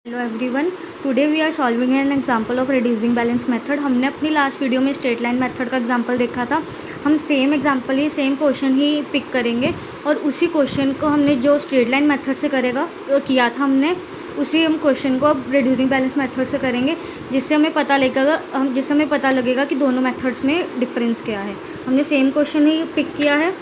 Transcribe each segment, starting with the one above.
Hello everyone, today we are solving an example of reducing balance method. हमने अपनी last video में straight line method का example देखा था। हम सेम एग्जांपल ही सेम क्वेश्चन ही पिक करेंगे और उसी क्वेश्चन को हमने जो स्ट्रेट लाइन मेथड से किया था हमने उसी हम क्वेश्चन को अब रिड्यूसिंग बैलेंस मेथड से करेंगे, जिससे हमें पता लगेगा कि दोनों मेथड्स में डिफरेंस क्या है। हमने सेम क्वेश्चन ही पिक किया है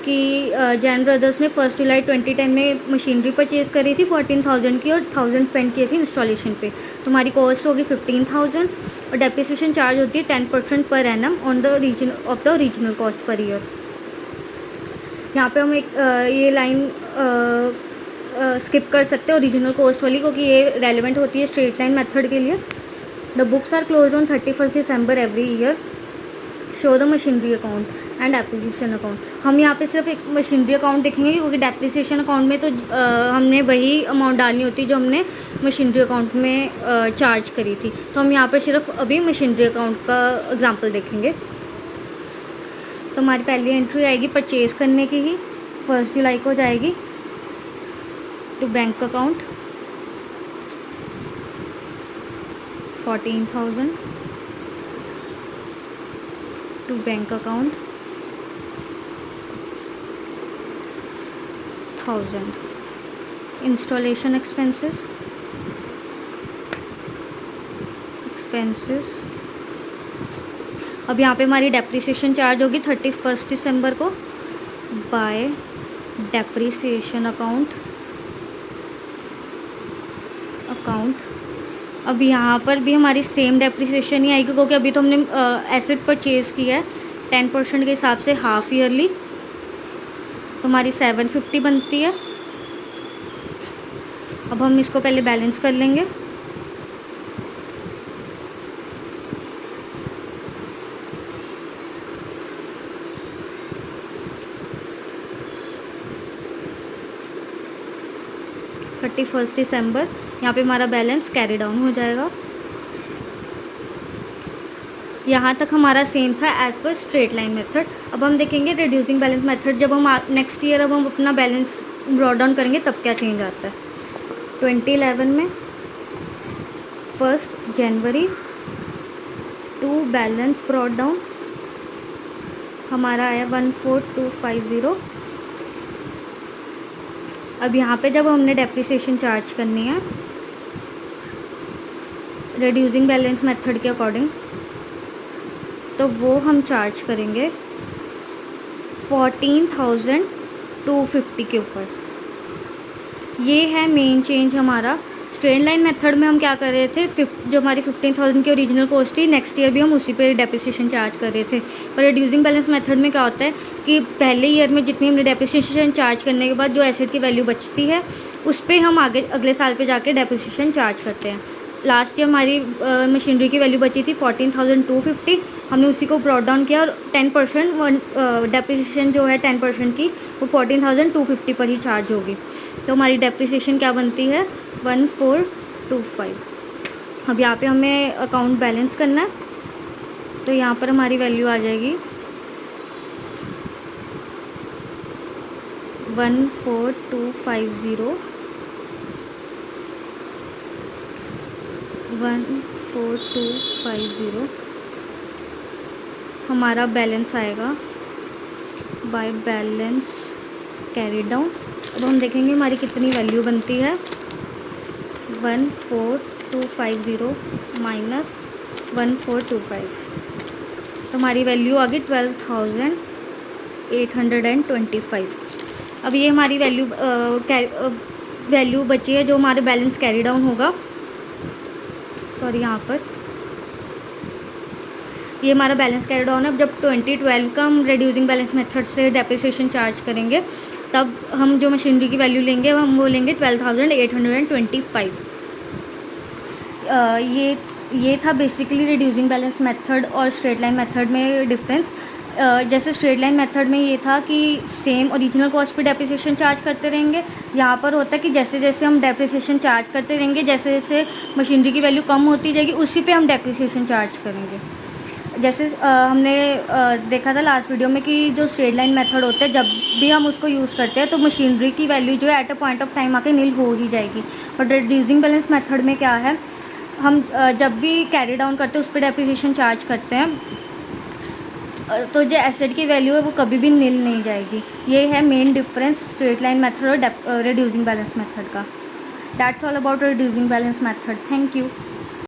कि जैन ब्रदर्स ने 1 जुलाई 2010 में मशीनरी परचेज़ करी थी 14,000 की और 1,000 स्पेंड किए थे इंस्टॉलेशन पे। तो हमारी कॉस्ट होगी 15,000 और डेप्रिसिएशन चार्ज होती है 10% per annum on the regional cost per year. यहाँ पे हम एक ये लाइन स्किप कर सकते हैं ओरिजिनल कॉस्ट वाली, क्योंकि ये रेलिवेंट होती है स्ट्रेट लाइन मेथड के लिए। The books are close on 31 December every year. Show the machinery account and depreciation account. हम यहाँ पे सिर्फ एक मशीनरी अकाउंट देखेंगे, क्योंकि डेप्रिसिएशन अकाउंट में तो हमने वही अमाउंट डालनी होती है जो हमने मशीनरी अकाउंट में चार्ज करी थी। तो हम यहाँ पे सिर्फ अभी मशीनरी अकाउंट का एग्जांपल देखेंगे। तो हमारी पहली एंट्री आएगी परचेज़ करने की ही, 1 जुलाई को जाएगी to bank account 14,000 to bank account 1,000 installation expenses अब यहाँ पे हमारी डेप्रिसिएशन चार्ज होगी 31 दिसंबर को बाय डेप्रिसिएशन अकाउंट। अब यहाँ पर भी हमारी सेम डेप्रिसिएशन ही आएगी, क्योंकि अभी तो हमने एसेट परचेज़ किया है 10% के हिसाब से हाफ ईयरली। तो हमारी 750 बनती है। अब हम इसको पहले बैलेंस कर लेंगे। फर्स्ट दिसंबर यहाँ पे हमारा बैलेंस कैरी डाउन हो जाएगा। यहाँ तक हमारा सेम था as per straight line method. अब हम देखेंगे रिड्यूसिंग बैलेंस मेथड। जब हम नेक्स्ट ईयर अब हम अपना बैलेंस ब्रॉट डाउन करेंगे तब क्या चेंज आता है। 2011 में 1 जनवरी टू बैलेंस ब्रॉट डाउन हमारा आया 14,250। अब यहाँ पे जब हमने डेप्रिसिएशन चार्ज करनी है रिड्यूसिंग बैलेंस मेथड के अकॉर्डिंग, तो वो हम चार्ज करेंगे 14,250 के ऊपर। ये है मेन चेंज हमारा। स्ट्रेट लाइन मेथड में हम क्या कर रहे थे, जो हमारी 15,000 की ओरिजिनल कॉस्ट थी नेक्स्ट ईयर भी हम उसी पे डेप्रिसिएशन चार्ज कर रहे थे। पर रिड्यूसिंग बैलेंस मेथड में क्या होता है कि पहले ईयर में जितनी हमने डेप्रिसिएशन चार्ज करने के बाद जो एसेट की वैल्यू बचती है उस पर हम अगले साल पे जाके डेप्रिसिएशन चार्ज करते हैं। लास्ट ईयर हमारी मशीनरी की वैल्यू बची थी 14,250। हमने उसी को ब्रॉट डाउन किया और 10% डेप्रिसिएशन जो है 10% की वो 14,250 पर ही चार्ज होगी। तो हमारी डेप्रिसिएशन क्या बनती है 1425। अब यहाँ पे हमें अकाउंट बैलेंस करना है, तो यहाँ पर हमारी वैल्यू आ जाएगी 14,250 14,250 हमारा बैलेंस आएगा बाय बैलेंस कैरी डाउन। अब हम देखेंगे हमारी कितनी वैल्यू बनती है 14,250 माइनस 1425। तो हमारी वैल्यू आ गई 12,825। अब ये हमारी वैल्यू बची है जो हमारे बैलेंस कैरी डाउन होगा। सॉरी, यहाँ पर ये हमारा बैलेंस कैरी डाउन है। अब जब 2012 का हम रिड्यूसिंग बैलेंस मेथड से डेप्रिसिएशन चार्ज करेंगे तब हम जो मशीनरी की वैल्यू लेंगे हम वो लेंगे 12,825। ये था बेसिकली रिड्यूसिंग बैलेंस मेथड और स्ट्रेट लाइन मेथड में डिफरेंस। जैसे स्ट्रेट लाइन मेथड में ये था कि सेम ओरिजिनल कॉस्ट पे डेप्रिसिएशन चार्ज करते रहेंगे। यहाँ पर होता है कि जैसे जैसे हम डेप्रिसिएशन चार्ज करते रहेंगे, जैसे जैसे मशीनरी की वैल्यू कम होती जाएगी उसी पे हम डेप्रिसिएशन चार्ज करेंगे। जैसे हमने देखा था लास्ट वीडियो में कि जो स्ट्रेट लाइन मेथड होता है, जब भी हम उसको यूज़ करते हैं तो मशीनरी की वैल्यू जो है at a point of time आके नील हो ही जाएगी। और रिड्यूसिंग बैलेंस मेथड में क्या है, हम जब भी कैरी डाउन करते हैं उस पर डेप्रिसिएशन चार्ज करते हैं, तो जो एसेट की वैल्यू है वो कभी भी नील नहीं जाएगी। ये है main difference straight line method और रिड्यूसिंग बैलेंस मेथड का। That's all about reducing balance method. Thank you.